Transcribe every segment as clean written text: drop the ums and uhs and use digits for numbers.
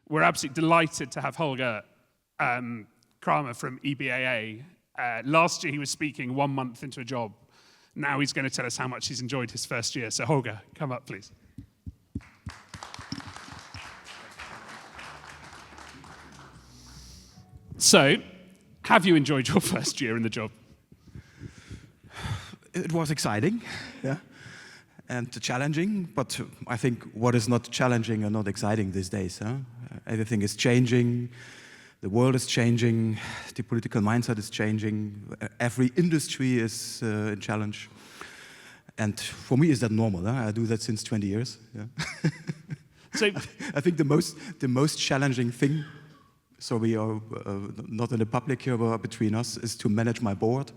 We're absolutely delighted to have Holger Krahmer from EBAA. Last year he was speaking 1 month into a job. Now he's going to tell us how much he's enjoyed his first year. So Holger, come up, please. So, have you enjoyed your first year in the job? It was exciting, yeah, and challenging, but I think what is not challenging and not exciting these days. Huh? Everything is changing, the world is changing, the political mindset is changing, every industry is in challenge. And for me, is that normal? Huh? I do that since 20 years. Yeah. So, I think the most challenging thing, so we are not in the public here, but between us, is to manage my board.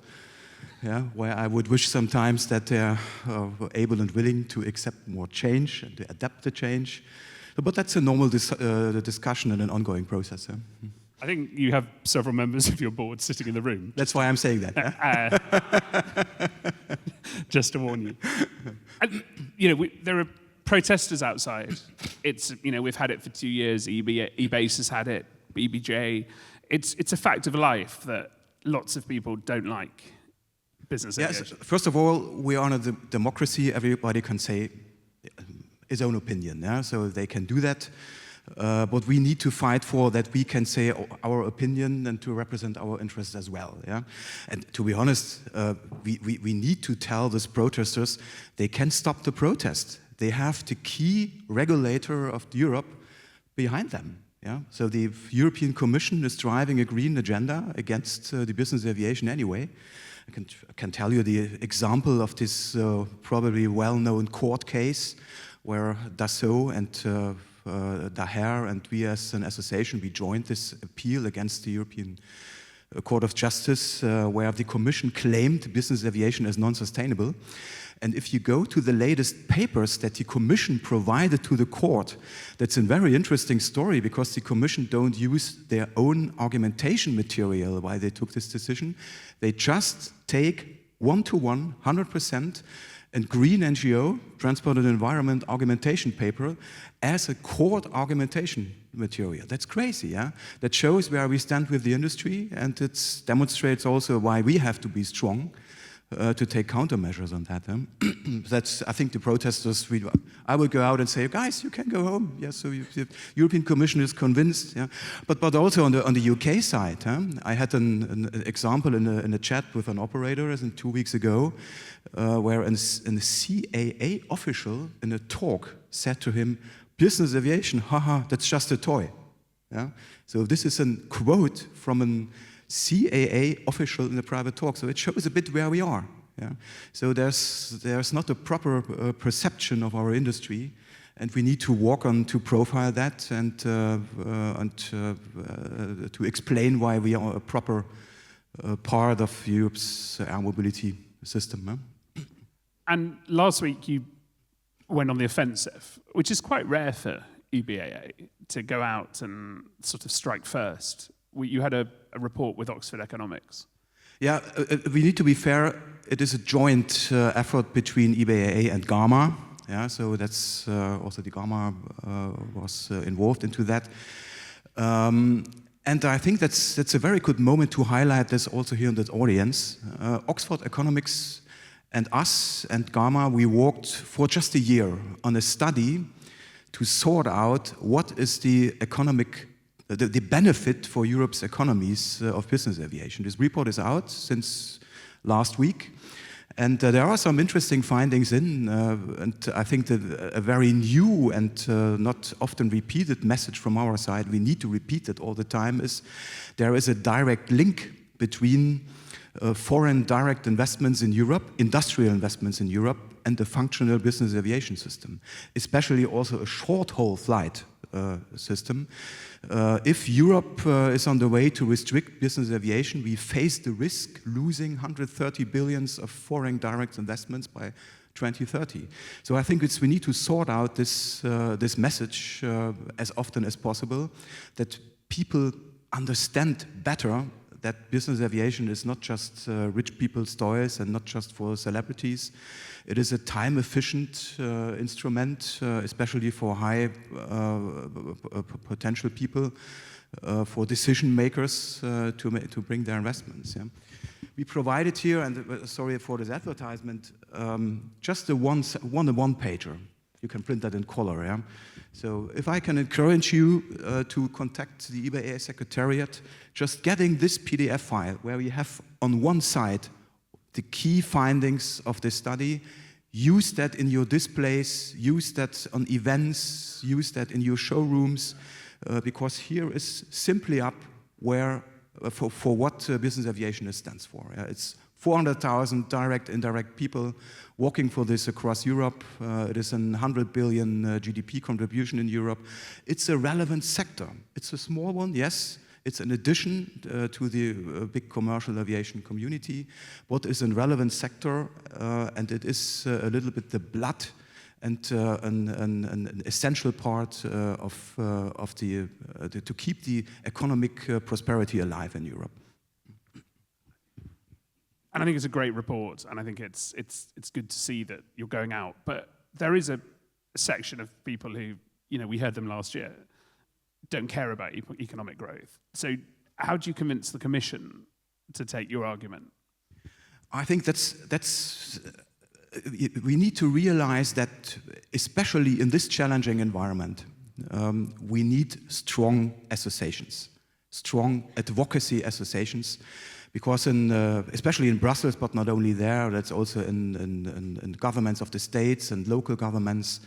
Yeah, where I would wish sometimes that they're able and willing to accept more change and to adapt the change. But that's a normal discussion and an ongoing process. Yeah? I think you have several members of your board sitting in the room. That's why I'm saying that. Yeah? Just to warn you. And, you know, there are protesters outside. It's, you know, we've had it for 2 years. EBAA has had it. BBJ. It's a fact of life that lots of people don't like business aviation. Yes, first of all, we are in a democracy. Everybody can say his own opinion, yeah? So they can do that. But we need to fight for that we can say our opinion and to represent our interests as well. Yeah? And to be honest, we need to tell these protesters they can stop the protest. They have the key regulator of Europe behind them. Yeah? So the European Commission is driving a green agenda against the business aviation anyway. I can tell you the example of this probably well-known court case where Dassault and Daher and we as an association, we joined this appeal against the European Court of Justice where the Commission claimed business aviation as non-sustainable. And if you go to the latest papers that the Commission provided to the court, that's a very interesting story because the Commission don't use their own argumentation material why they took this decision. They just take 1-to-1, 100%, and Green NGO, Transport and Environment argumentation paper, as a court argumentation material. That's crazy, yeah? That shows where we stand with the industry, and it demonstrates also why we have to be strong to take countermeasures on that. That's, I think, the protesters. I will go out and say, guys, you can go home. Yeah, so the European Commission is convinced. Yeah, but also on the UK side, I had an example in a chat with an operator 2 weeks ago, where a CAA official in a talk said to him, "Business aviation, haha, that's just a toy." Yeah, so this is a quote from an CAA official in a private talk, so it shows a bit where we are. Yeah? So there's not a proper perception of our industry, and we need to work on to profile that and to explain why we are a proper part of Europe's air mobility system. Huh? And last week you went on the offensive, which is quite rare for EBAA to go out and sort of strike first. You had a report with Oxford Economics. Yeah, we need to be fair. It is a joint effort between EBAA and Krahmer. Yeah, so that's also the Krahmer was involved into that. And I think that's a very good moment to highlight this also here in that audience. Oxford Economics and us and Krahmer, we worked for just a year on a study to sort out what is the the benefit for Europe's economies of business aviation. This report is out since last week, and there are some interesting findings in, and I think that a very new and not often repeated message from our side, we need to repeat it all the time, is there is a direct link between foreign direct investments in Europe, industrial investments in Europe, and the functional business aviation system, especially also a short-haul flight system. If Europe is on the way to restrict business aviation, we face the risk losing 130 billion of foreign direct investments by 2030. So I think we need to sort out this message as often as possible, that people understand better that business aviation is not just rich people's toys and not just for celebrities. It is a time-efficient instrument, especially for high potential people, for decision makers to bring their investments. Yeah. We provided here, and sorry for this advertisement, just a one-pager. You can print that in color. Yeah? So if I can encourage you to contact the EBAA Secretariat, just getting this PDF file where we have on one side the key findings of this study, use that in your displays, use that on events, use that in your showrooms, because here is simply up where for what business aviation stands for. Yeah? It's 400,000 direct, indirect people working for this across Europe. It is a 100 billion GDP contribution in Europe. It's a relevant sector. It's a small one, yes. It's an addition to the big commercial aviation community, but it's a relevant sector, and it is a little bit the blood and an essential part to keep the economic prosperity alive in Europe. And I think it's a great report, and I think it's good to see that you're going out. But there is a section of people who, we heard them last year, don't care about economic growth. So how do you convince the Commission to take your argument? I think we need to realize that, especially in this challenging environment, we need strong associations, strong advocacy associations. Because especially in Brussels, but not only there, that's also in governments of the states and local governments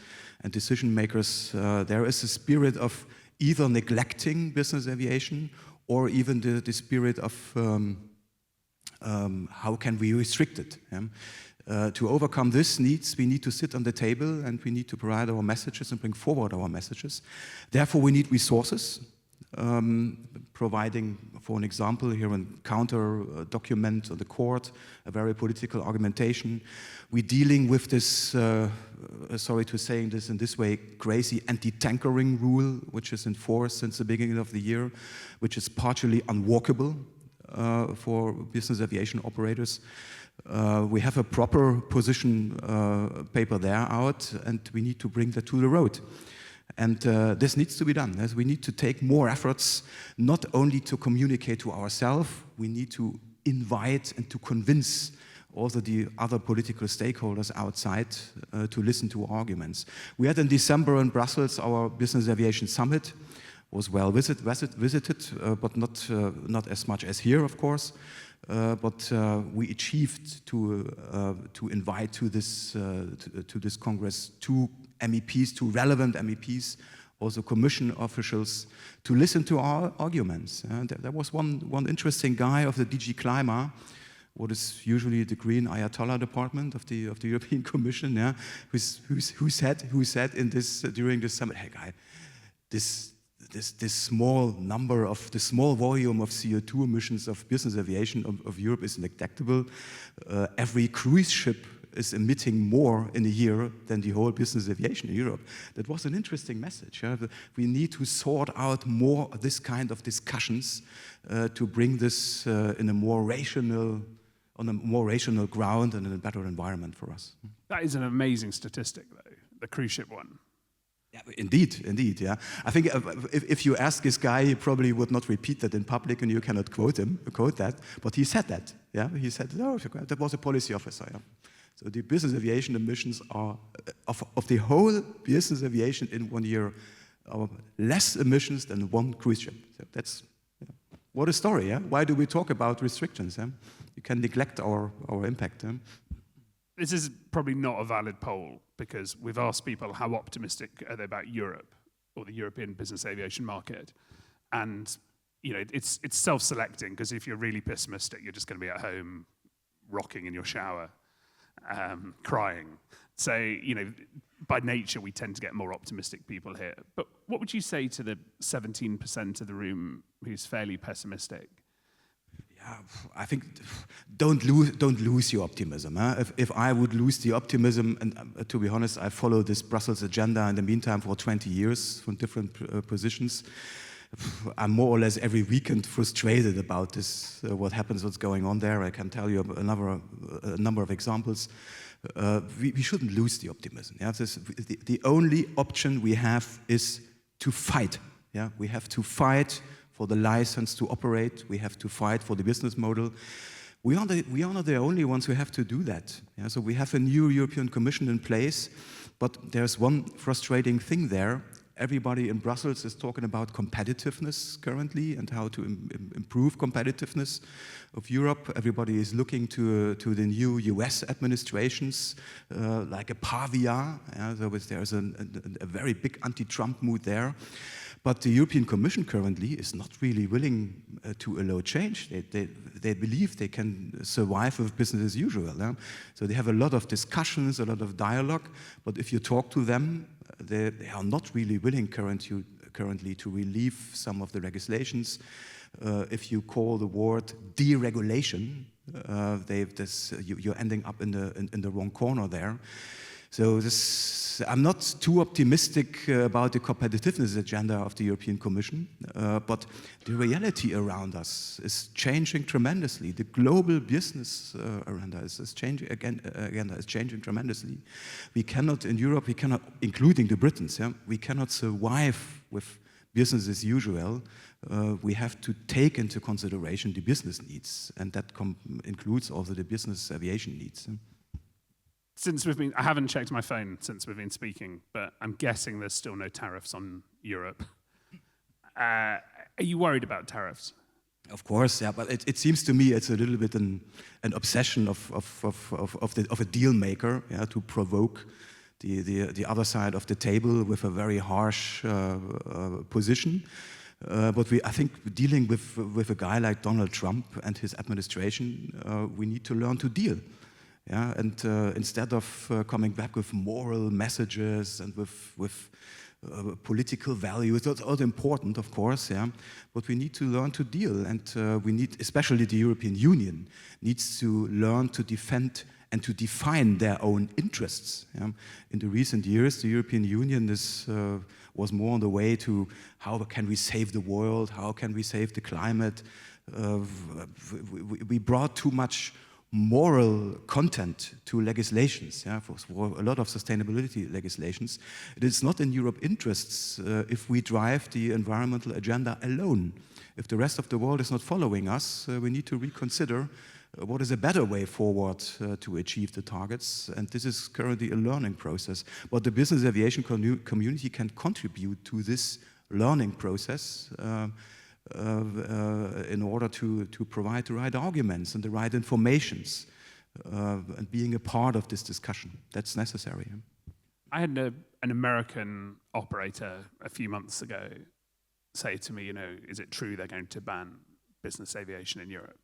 and decision makers, there is a spirit of either neglecting business aviation or even the spirit of how can we restrict it. Yeah? To overcome this we need to sit on the table and we need to provide our messages and bring forward our messages. Therefore, we need resources. Providing, for an example, here a counter document on the court, a very political argumentation. We're dealing with this, sorry to saying this in this way, crazy anti-tankering rule, which is in force since the beginning of the year, which is partially unworkable for business aviation operators. We have a proper position paper there out, and we need to bring that to the road. And this needs to be done, as we need to take more efforts, not only to communicate to ourselves, we need to invite and to convince also the other political stakeholders outside to listen to arguments. We had in December in Brussels our Business Aviation Summit, was well visited, but not as much as here, of course. But we achieved to invite to this Congress two MEPs, two relevant MEPs, also Commission officials, to listen to our arguments. There was one interesting guy of the DG Krahmer, what is usually the Green Ayatollah department of the European Commission, yeah, who said in this during this summit, hey guy, this small number of the small volume of CO2 emissions of business aviation of Europe is neglectable. Every cruise ship is emitting more in a year than the whole business aviation in Europe. That was an interesting message. Yeah? We need to sort out more of this kind of discussions to bring this on a more rational ground and in a better environment for us. That is an amazing statistic, though, the cruise ship one. Yeah, indeed, yeah. I think if you ask this guy, he probably would not repeat that in public, and you cannot quote that. But he said that. Yeah, he said, no, that was a policy officer. Yeah. So the business aviation emissions are of the whole business aviation in 1 year are less emissions than one cruise ship. So that's what a story. Yeah. Why do we talk about restrictions? Yeah? You can neglect our impact. Yeah? This is probably not a valid poll because we've asked people how optimistic are they about Europe or the European business aviation market, and it's self-selecting because if you're really pessimistic, you're just going to be at home rocking in your shower, crying. So by nature we tend to get more optimistic people here. But what would you say to the 17% of the room who's fairly pessimistic? I think don't lose your optimism. If I would lose the optimism, and to be honest, I followed this Brussels agenda in the meantime for 20 years from different positions. I'm more or less every weekend frustrated about this, what happens, what's going on there. I can tell you a number of examples. We shouldn't lose the optimism. Yeah? The only option we have is to fight. Yeah? We have to fight for the license to operate. We have to fight for the business model. We are not the only ones who have to do that. Yeah? So we have a new European Commission in place, but there's one frustrating thing there. Everybody in Brussels is talking about competitiveness currently and how to improve competitiveness of Europe. Everybody is looking to the new US administrations like a pavia. Yeah, so there's a very big anti-Trump mood there. But the European Commission currently is not really willing to allow change. They believe they can survive with business as usual. Yeah? So they have a lot of discussions, a lot of dialogue, but if you talk to them, they are not really willing currently to relieve some of the legislations. If you call the word deregulation, you're ending up in the wrong corner there. So I'm not too optimistic about the competitiveness agenda of the European Commission, but the reality around us is changing tremendously. The global business agenda is changing tremendously. We cannot, in Europe, including the Britons, yeah, we cannot survive with business as usual. We have to take into consideration the business needs, and that includes also the business aviation needs. Since I haven't checked my phone since we've been speaking, but I'm guessing there's still no tariffs on Europe. Are you worried about tariffs? Of course, yeah, but it seems to me it's a little bit an obsession of a deal maker, yeah, to provoke the other side of the table with a very harsh position. But I think dealing with a guy like Donald Trump and his administration, we need to learn to deal. Yeah, and instead of coming back with moral messages and with political values, that's all important, of course, yeah, but we need to learn to deal, and we need, especially the European Union, needs to learn to defend and to define their own interests. Yeah. In the recent years, the European Union was more on the way to how can we save the world, how can we save the climate. We brought too much moral content to legislations, yeah, for a lot of sustainability legislations. It is not in Europe's interests if we drive the environmental agenda alone. If the rest of the world is not following us, we need to reconsider what is a better way forward to achieve the targets, and this is currently a learning process. But the business aviation community can contribute to this learning process in order to provide the right arguments and the right informations and being a part of this discussion. That's necessary. I had an American operator a few months ago say to me, is it true they're going to ban business aviation in Europe?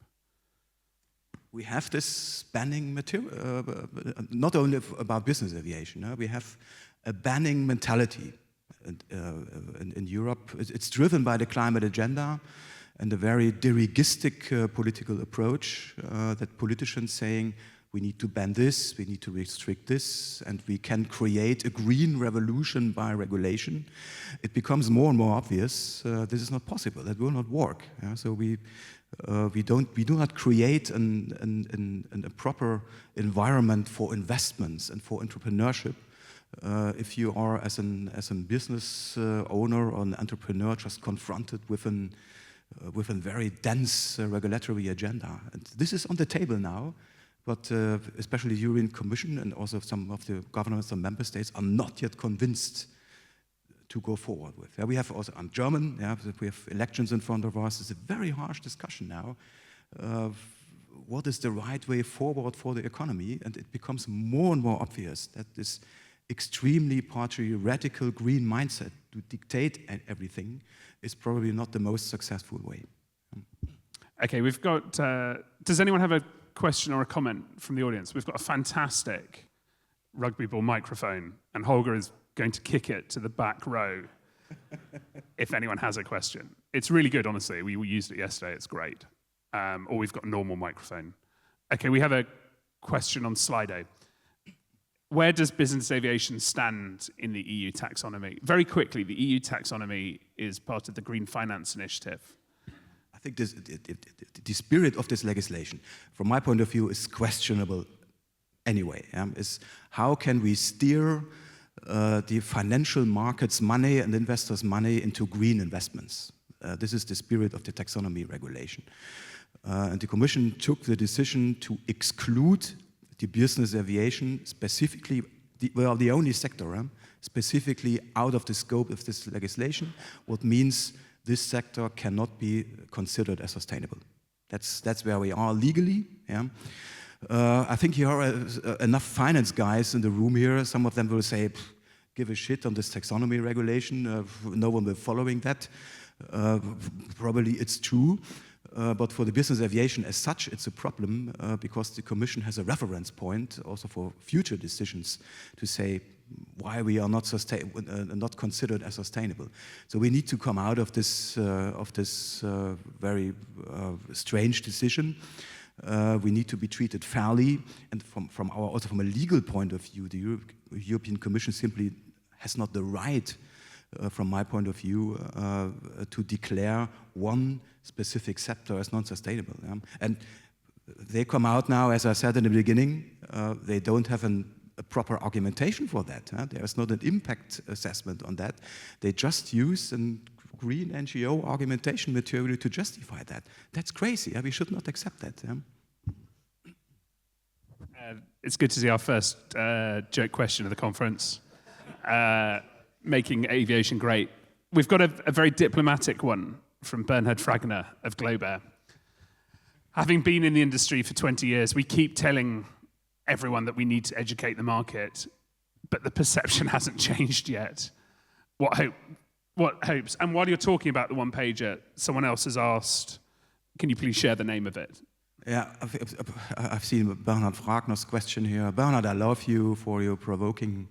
We have this banning material, not only about business aviation. We have a banning mentality. In Europe, it's driven by the climate agenda and a very dirigistic political approach that politicians saying we need to ban this, we need to restrict this, and we can create a green revolution by regulation. It becomes more and more obvious this is not possible, that will not work. Yeah? So we do not create a proper environment for investments and for entrepreneurship. If you are, as a business owner or an entrepreneur, just confronted with a very dense regulatory agenda. And this is on the table now, but especially the European Commission and also some of the governments of member states are not yet convinced to go forward with. Yeah, we have also, I'm German, yeah, we have elections in front of us. It's a very harsh discussion now. What is the right way forward for the economy? And it becomes more and more obvious that this extremely partly radical green mindset to dictate everything is probably not the most successful way. Okay, we've got, does anyone have a question or a comment from the audience? We've got a fantastic rugby ball microphone, and Holger is going to kick it to the back row if anyone has a question. It's really good, honestly. We used it yesterday. It's great. Or we've got a normal microphone. Okay, we have a question on Slido. where does business aviation stand in the EU taxonomy? Very quickly, the EU taxonomy is part of the Green Finance Initiative. I think the spirit of this legislation, from my point of view, is questionable anyway. Is how can we steer the financial markets' money and investors' money into green investments? This is the spirit of the taxonomy regulation. And the Commission took the decision to exclude the business aviation specifically, the only sector, specifically out of the scope of this legislation, what means this sector cannot be considered as sustainable. That's where we are legally. I think here are enough finance guys in the room here. Some of them will say, give a shit on this taxonomy regulation. No one will be following that. Probably it's true. But for the business aviation as such, it's a problem because the Commission has a reference point also for future decisions to say why we are not considered as sustainable. So we need to come out of this very strange decision. We need to be treated fairly, and also from a legal point of view, the European Commission simply has not the right, from my point of view, to declare one specific sector as non-sustainable. And they come out now, as I said in the beginning, they don't have a proper argumentation for that. There is not an impact assessment on that. They just use a green NGO argumentation material to justify that. That's crazy. We should not accept that. It's good to see our first joke question of the conference, making aviation great. We've got a very diplomatic one from Bernhard Fragner of Globair. Having been in the industry for 20 years, we keep telling everyone that we need to educate the market, but the perception hasn't changed yet. What hopes? And while you're talking about the one-pager, someone else has asked, can you please share the name of it? Yeah, I've seen Bernhard Fragner's question here. Bernhard, I love you for your provoking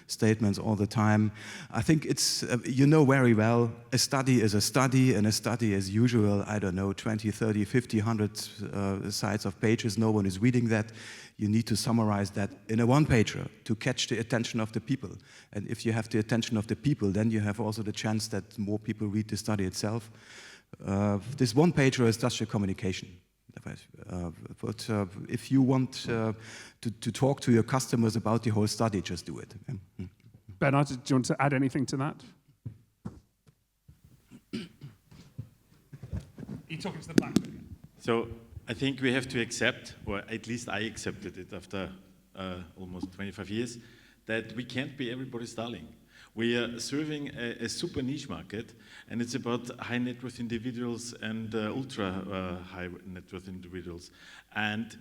statements all the time. I think it's, you know very well, a study is a study, and a study as usual, I don't know, 20, 30, 50, 100 sides of pages, no one is reading that. You need to summarize that in a one-pager to catch the attention of the people. And if you have the attention of the people, then you have also the chance that more people read the study itself. This one-pager is just a communication. But if you want to talk to your customers about the whole study, just do it. Bernhard, do you want to add anything to that? You're talking to the black bit. So I think we have to accept, or at least I accepted it after almost 25 years, that we can't be everybody's darling. We are serving a super niche market, and it's about high net worth individuals and ultra high net worth individuals. And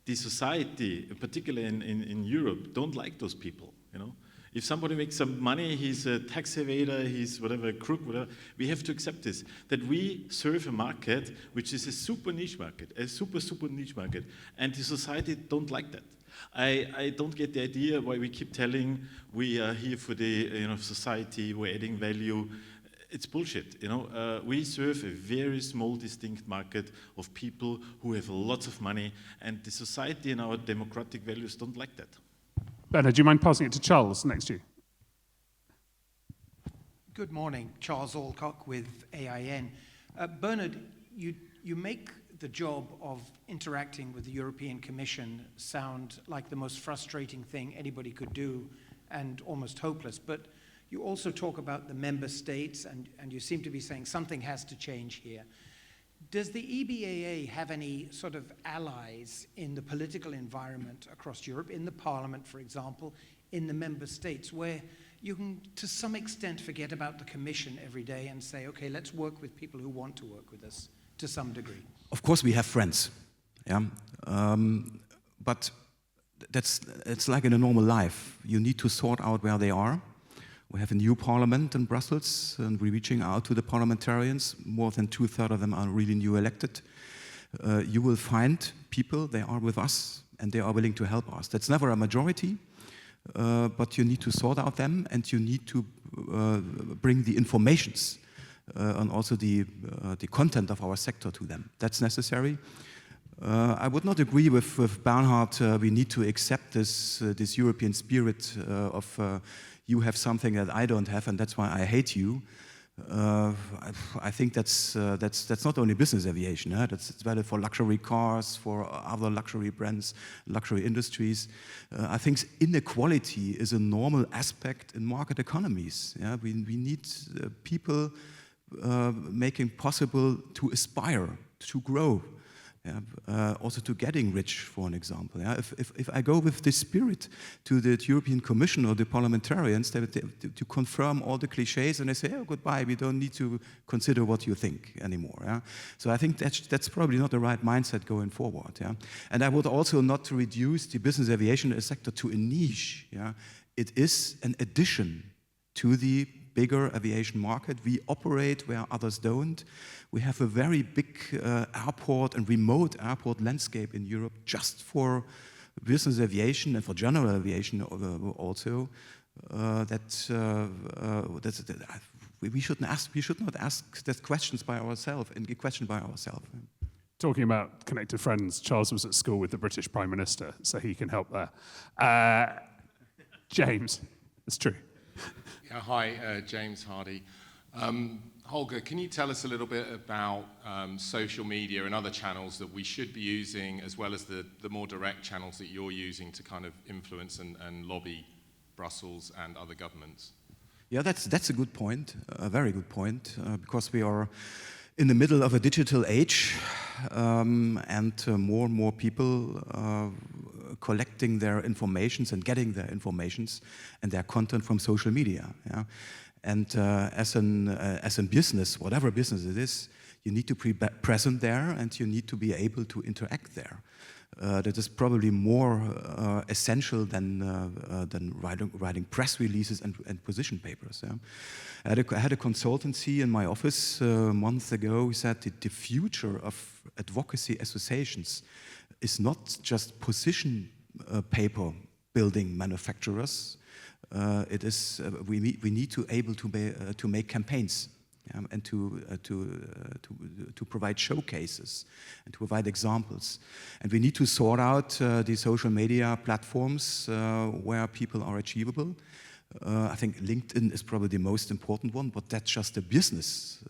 the society, particularly in Europe, don't like those people. You know, if somebody makes some money, he's a tax evader, he's whatever, crook, whatever. We have to accept this, that we serve a market which is a super niche market, a super niche market, and the society don't like that. I don't get the idea why we keep telling we are here for the society, we're adding value. It's bullshit. We serve a very small, distinct market of people who have lots of money, and the society and our democratic values don't like that. Bernhard, do you mind passing it to Charles next to you? Good morning, Charles Alcock with AIN. Bernhard, you make the job of interacting with the European Commission sound like the most frustrating thing anybody could do and almost hopeless. But you also talk about the member states, and you seem to be saying something has to change here. Does the EBAA have any sort of allies in the political environment across Europe, in the Parliament, for example, in the member states, where you can, to some extent, forget about the Commission every day and say, okay, let's work with people who want to work with us to some degree? Of course we have friends, but it's like in a normal life. You need to sort out where they are. We have a new parliament in Brussels, and we're reaching out to the parliamentarians. More than 2/3 of them are really new elected. You will find people, they are with us, and they are willing to help us. That's never a majority, but you need to sort out them, and you need to bring the informations and also the content of our sector to them. That's necessary. I would not agree with Bernhard. We need to accept this European spirit of you have something that I don't have, and that's why I hate you. I think that's not only business aviation. It's valid for luxury cars, for other luxury brands, luxury industries. I think inequality is a normal aspect in market economies. Yeah? We need people making possible to aspire, to grow. Yeah, also to getting rich, for an example. Yeah? If I go with this spirit to the European Commission or the parliamentarians to confirm all the cliches, and they say, oh, goodbye, we don't need to consider what you think anymore. Yeah? So I think that's probably not the right mindset going forward. Yeah? And I would also not reduce the business aviation sector to a niche. Yeah? It is an addition to the bigger aviation market. We operate where others don't. We have a very big airport and remote airport landscape in Europe just for business aviation and for general aviation also. We should not ask that questions by ourselves and get questioned by ourselves. Talking about connected friends, Charles was at school with the British Prime Minister, so he can help there. James, it's true. Yeah, hi, James Hardy. Holger, can you tell us a little bit about social media and other channels that we should be using, as well as the more direct channels that you're using to kind of influence and lobby Brussels and other governments? Yeah, that's a good point, a very good point, because we are in the middle of a digital age, and more people collecting their informations and getting their informations and their content from social media. Yeah? And as a business, whatever business it is, you need to be present there and you need to be able to interact there. That is probably more essential than writing press releases and position papers. Yeah? I had a consultancy in my office a month ago who said that the future of advocacy associations is not just position paper building manufacturers. It is we need to able to make campaigns. And to provide showcases and to provide examples. And we need to sort out the social media platforms where people are achievable. I think LinkedIn is probably the most important one, but that's just a business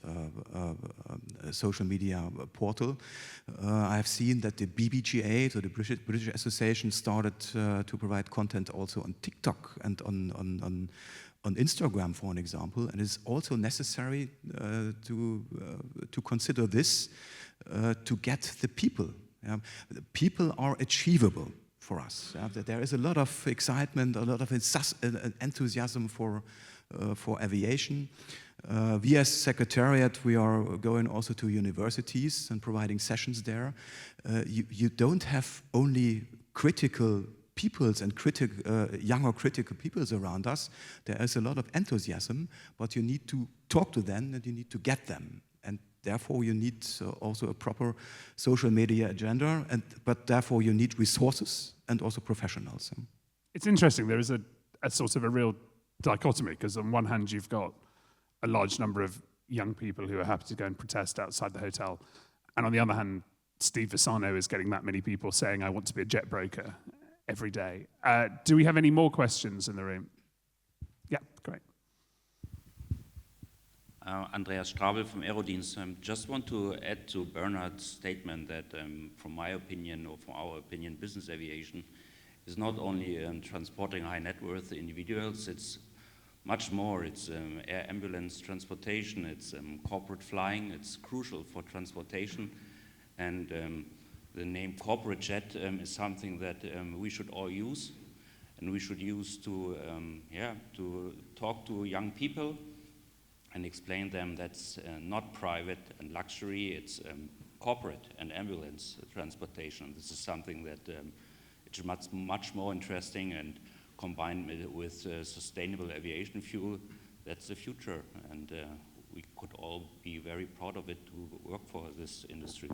social media portal. I have seen that the BBGA, so the British Association, started to provide content also on TikTok and on Instagram, for an example, and it's also necessary to consider this to get the people. Yeah? The people are achievable for us. Yeah? There is a lot of excitement, a lot of enthusiasm for aviation. We as Secretariat, we are going also to universities and providing sessions there. You don't have only critical peoples and younger critical peoples around us. There is a lot of enthusiasm, but you need to talk to them and you need to get them. And therefore you need also a proper social media agenda, but therefore you need resources and also professionals. It's interesting, there is a sort of a real dichotomy, because on one hand you've got a large number of young people who are happy to go and protest outside the hotel, and on the other hand, Steve Visano is getting that many people saying, I want to be a jet broker every day. Do we have any more questions in the room? Yeah, great. Andreas Strabel from Aerodienst. Just want to add to Bernhard's statement that, from my opinion, or from our opinion, business aviation is not only transporting high net worth individuals, it's much more. It's air ambulance transportation, it's corporate flying, it's crucial for transportation. And the name corporate jet is something that we should all use, and we should use to talk to young people and explain them that's not private and luxury, it's corporate and ambulance transportation. This is something that it's much more interesting, and combined with sustainable aviation fuel, that's the future, and we could all be very proud of it to work for this industry.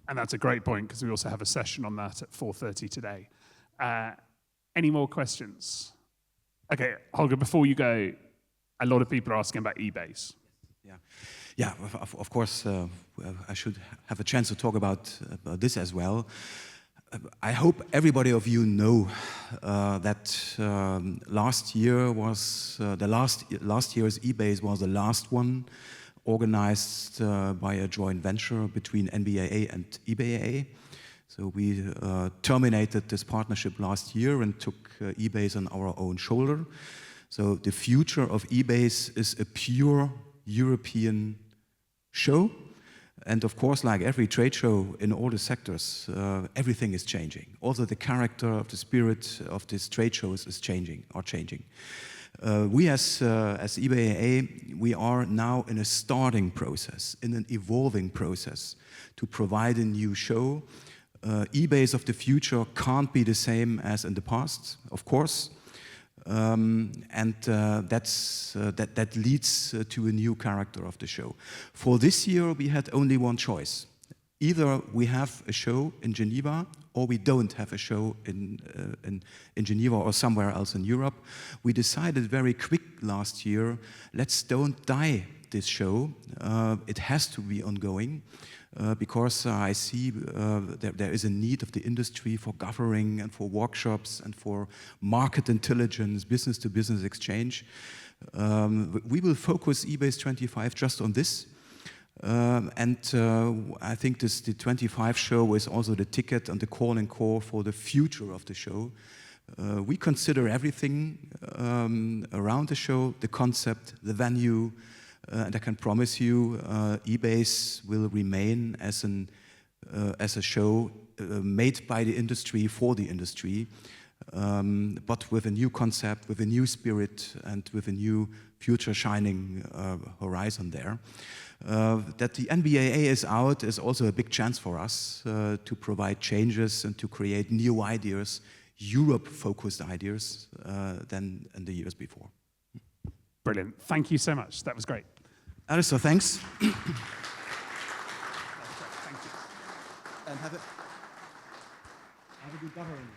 And that's a great point, because we also have a session on that at 4:30 today. Any more questions? Okay, Holger, before you go, a lot of people are asking about EBAAs. Yeah, of course, I should have a chance to talk about this as well. I hope everybody of you know that last year was last year's EBACE was the last one organized by a joint venture between NBAA and EBAA. So we terminated this partnership last year and took EBACE on our own shoulder. So the future of EBACE is a pure European show. And of course, like every trade show in all the sectors, everything is changing. Also the character of the spirit of these trade shows is changing. We as EBAA, we are now in a starting process, in an evolving process to provide a new show. EBACE of the future can't be the same as in the past, of course. That leads to a new character of the show. For this year, we had only one choice. Either we have a show in Geneva, or we don't have a show in Geneva or somewhere else in Europe. We decided very quick last year, let's don't die this show. It has to be ongoing. Because I see there is a need of the industry for governing and for workshops and for market intelligence, business-to-business exchange. We will focus EBACE 25 just on this. I think the 25 show is also the ticket and the calling call for the future of the show. We consider everything around the show, the concept, the venue, and I can promise you, EBACE will remain as a show made by the industry for the industry, but with a new concept, with a new spirit, and with a new future shining horizon there. That the NBAA is out is also a big chance for us to provide changes and to create new ideas, Europe-focused ideas than in the years before. Brilliant. Thank you so much. That was great. Alistair, thanks. Thank you. And have a good gathering.